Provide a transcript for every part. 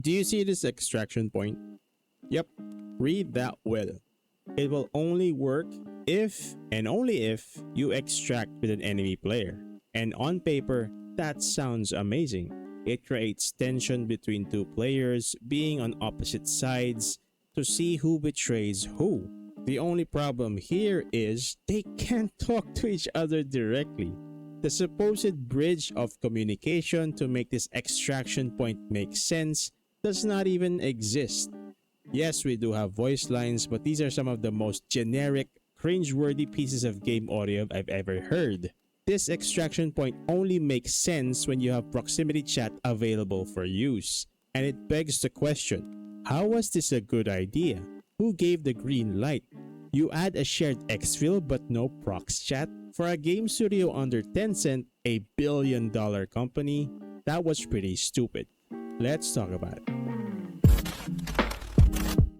Do you see this extraction point? Yep, read that well. It will only work if and only if you extract with an enemy player. And on paper, that sounds amazing. It creates tension between two players being on opposite sides to see who betrays who. The only problem here is they can't talk to each other directly. The supposed bridge of communication to make this extraction point make sense does not even exist. Yes, we do have voice lines, but these are some of the most generic, cringe-worthy pieces of game audio I've ever heard. This extraction point only makes sense when you have proximity chat available for use. And it begs the question, how was this a good idea? Who gave the green light? You add a shared exfil but no prox chat? For a game studio under Tencent, a billion-dollar company, that was pretty stupid. Let's talk about it.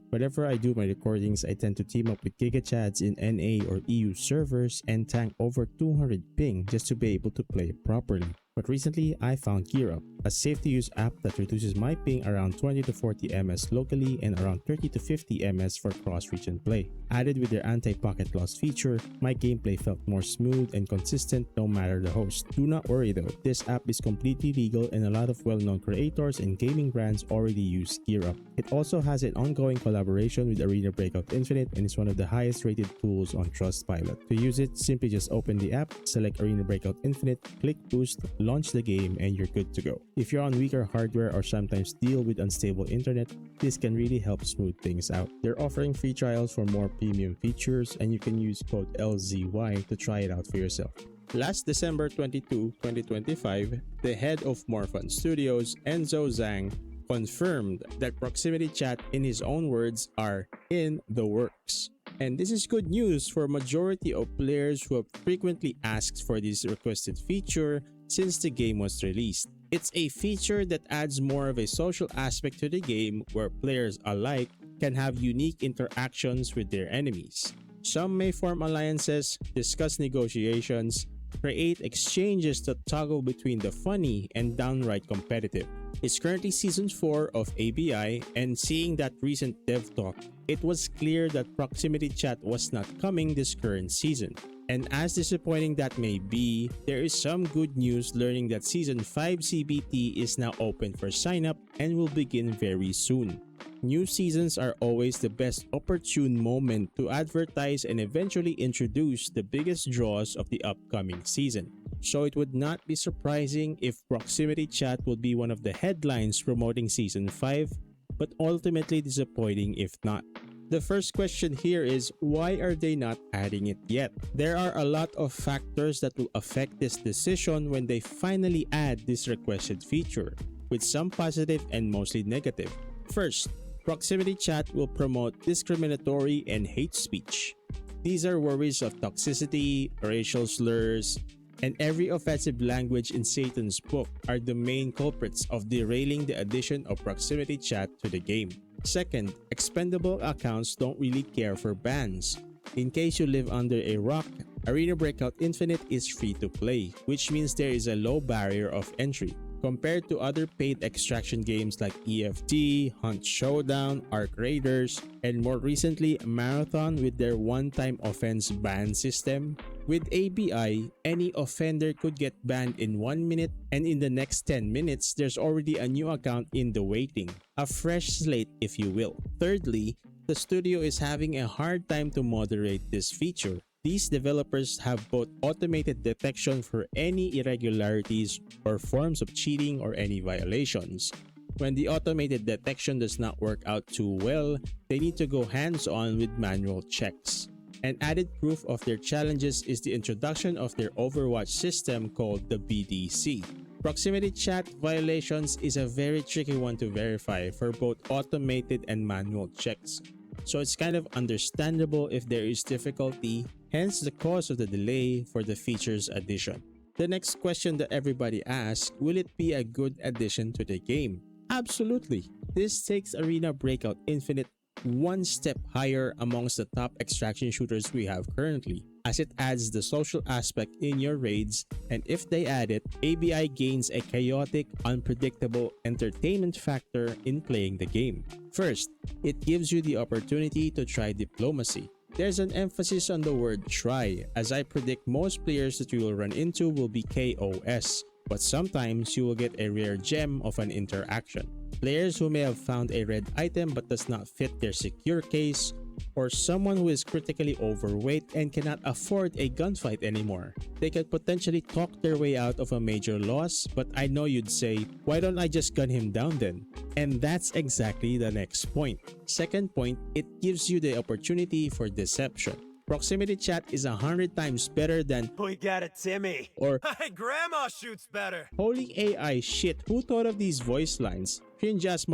Whenever I do my recordings, I tend to team up with GigaChads in NA or EU servers and tank over 200 ping just to be able to play properly. But recently, I found GearUp, a safe-to-use app that reduces my ping around 20 to 40 ms locally and around 30 to 50 ms for cross-region play. Added with their anti-pocket loss feature, my gameplay felt more smooth and consistent no matter the host. Do not worry though, this app is completely legal and a lot of well-known creators and gaming brands already use GearUp. It also has an ongoing collaboration with Arena Breakout Infinite and is one of the highest rated tools on Trustpilot. To use it, simply just open the app, select Arena Breakout Infinite, click Boost, launch the game, and you're good to go. If you're on weaker hardware or sometimes deal with unstable internet, this can really help smooth things out. They're offering free trials for more premium features, and you can use code LZY to try it out for yourself. Last December 22, 2025, the head of Morphan Studios, Enzo Zhang, confirmed that proximity chat, in his own words, are in the works. And this is good news for majority of players who have frequently asked for this requested feature since the game was released. It's a feature that adds more of a social aspect to the game where players alike can have unique interactions with their enemies. Some may form alliances, discuss negotiations, create exchanges that toggle between the funny and downright competitive. It's currently Season 4 of ABI, and seeing that recent dev talk, it was clear that proximity chat was not coming this current season. And as disappointing that may be, there is some good news learning that Season 5 CBT is now open for sign-up and will begin very soon. New seasons are always the best opportune moment to advertise and eventually introduce the biggest draws of the upcoming season. So it would not be surprising if proximity chat would be one of the headlines promoting Season 5, but ultimately disappointing if not. The first question here is, why are they not adding it yet? There are a lot of factors that will affect this decision when they finally add this requested feature, with some positive and mostly negative. First, proximity chat will promote discriminatory and hate speech. These are worries of toxicity, racial slurs, and every offensive language in Satan's book are the main culprits of derailing the addition of proximity chat to the game. Second, expendable accounts don't really care for bans. In case you live under a rock, Arena Breakout Infinite is free to play, which means there is a low barrier of entry. Compared to other paid extraction games like EFT, Hunt Showdown, Arc Raiders, and more recently Marathon with their one-time offense ban system, with ABI, any offender could get banned in 1 minute, and in the next 10 minutes, there's already a new account in the waiting. A fresh slate, if you will. Thirdly, the studio is having a hard time to moderate this feature. These developers have both automated detection for any irregularities or forms of cheating or any violations. When the automated detection does not work out too well, they need to go hands-on with manual checks. An added proof of their challenges is the introduction of their Overwatch system called the BDC. Proximity chat violations is a very tricky one to verify for both automated and manual checks. So it's kind of understandable if there is difficulty, hence the cause of the delay for the feature's addition. The next question that everybody asks, will it be a good addition to the game? Absolutely. This takes Arena Breakout Infinite one step higher amongst the top extraction shooters we have currently. as it adds the social aspect in your raids, and if they add it, ABI gains a chaotic, unpredictable entertainment factor in playing the game. First, it gives you the opportunity to try diplomacy. There's an emphasis on the word try, as I predict most players that you will run into will be KOS, but sometimes you will get a rare gem of an interaction. Players who may have found a red item but does not fit their secure case, or someone who is critically overweight and cannot afford a gunfight anymore. They could potentially talk their way out of a major loss, but I know you'd say, why don't I just gun him down then? And that's exactly the next point. Second point, it gives you the opportunity for deception. Proximity chat is 100 times better than "We got it, Timmy," or "Hey, Grandma shoots better." "Holy AI shit, who thought of these voice lines?" Cringe ass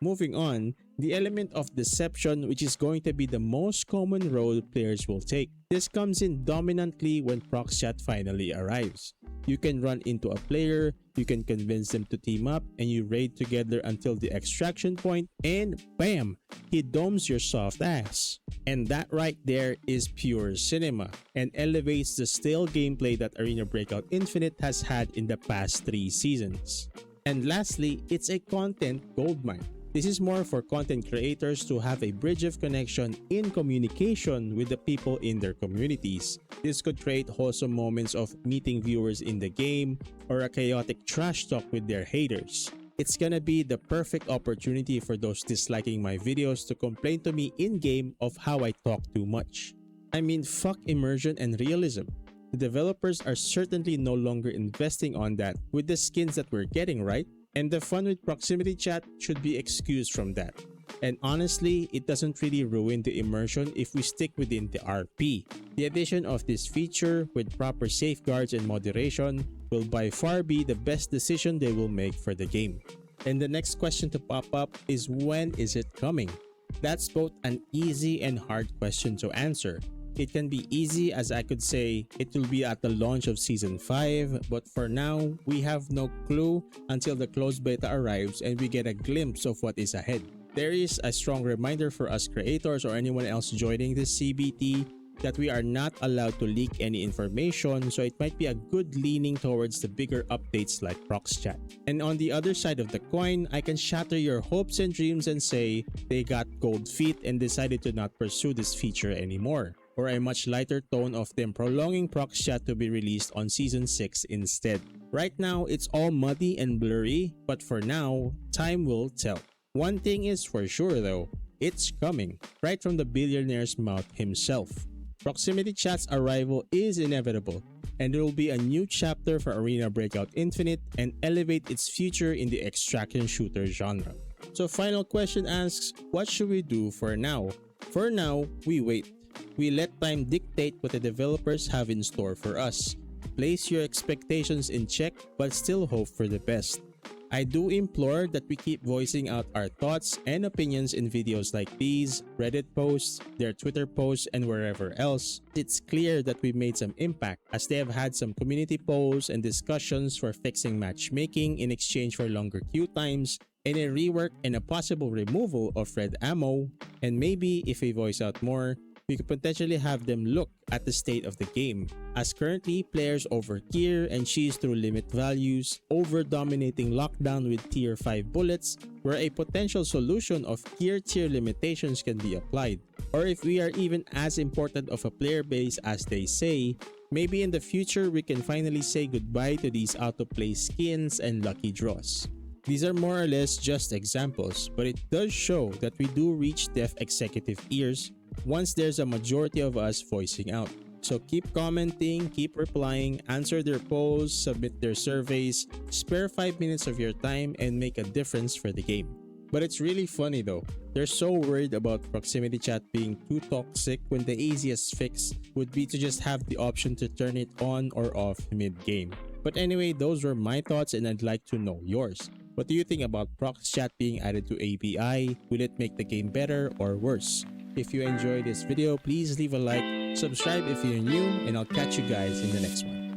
Moving on, the element of deception, which is going to be the most common role players will take. This comes in dominantly when prox chat finally arrives. You can run into a player, you can convince them to team up, and you raid together until the extraction point, and bam! He domes your soft ass. And that right there is pure cinema, and elevates the stale gameplay that Arena Breakout Infinite has had in the past 3 seasons. And lastly, it's a content goldmine. This is more for content creators to have a bridge of connection in communication with the people in their communities. This could create wholesome moments of meeting viewers in the game, or a chaotic trash talk with their haters. It's gonna be the perfect opportunity for those disliking my videos to complain to me in-game of how I talk too much. I mean, fuck immersion and realism. The developers are certainly no longer investing on that with the skins that we're getting, right? And the fun with proximity chat should be excused from that. And honestly, it doesn't really ruin the immersion if we stick within the RP. The addition of this feature with proper safeguards and moderation will by far be the best decision they will make for the game. And the next question to pop up is, when is it coming? That's both an easy and hard question to answer. It can be easy, as I could say it will be at the launch of Season 5, but for now, we have no clue until the closed beta arrives and we get a glimpse of what is ahead. There is a strong reminder for us creators or anyone else joining this CBT that we are not allowed to leak any information, so it might be a good leaning towards the bigger updates like prox chat. And on the other side of the coin, I can shatter your hopes and dreams and say they got cold feet and decided to not pursue this feature anymore, or a much lighter tone of them prolonging prox chat to be released on Season 6 instead. Right now, it's all muddy and blurry, but for now, time will tell. One thing is for sure though, it's coming, right from the billionaire's mouth himself. Proximity chat's arrival is inevitable, and there will be a new chapter for Arena Breakout Infinite and elevate its future in the extraction shooter genre. So final question asks, what should we do for now? For now, we wait. We let time dictate what the developers have in store for us. Place your expectations in check, but still hope for the best. I do implore that we keep voicing out our thoughts and opinions in videos like these, Reddit posts, their Twitter posts, and wherever else. It's clear that we made some impact, as they have had some community polls and discussions for fixing matchmaking in exchange for longer queue times, and a rework and a possible removal of red ammo, and maybe if we voice out more, we could potentially have them look at the state of the game, as currently players overgear and cheese through limit values, over-dominating lockdown with tier 5 bullets, where a potential solution of gear tier limitations can be applied. Or if we are even as important of a player base as they say, maybe in the future we can finally say goodbye to these autoplay skins and lucky draws. These are more or less just examples, but it does show that we do reach dev executive ears once there's a majority of us voicing out. So keep commenting, keep replying, answer their polls, submit their surveys, spare 5 minutes of your time, and make a difference for the game. But it's really funny though, they're so worried about proximity chat being too toxic when the easiest fix would be to just have the option to turn it on or off mid-game. But anyway, those were my thoughts and I'd like to know yours. What do you think about prox chat being added to ABI? Will it make the game better or worse? If you enjoyed this video, please leave a like, subscribe if you're new, and I'll catch you guys in the next one.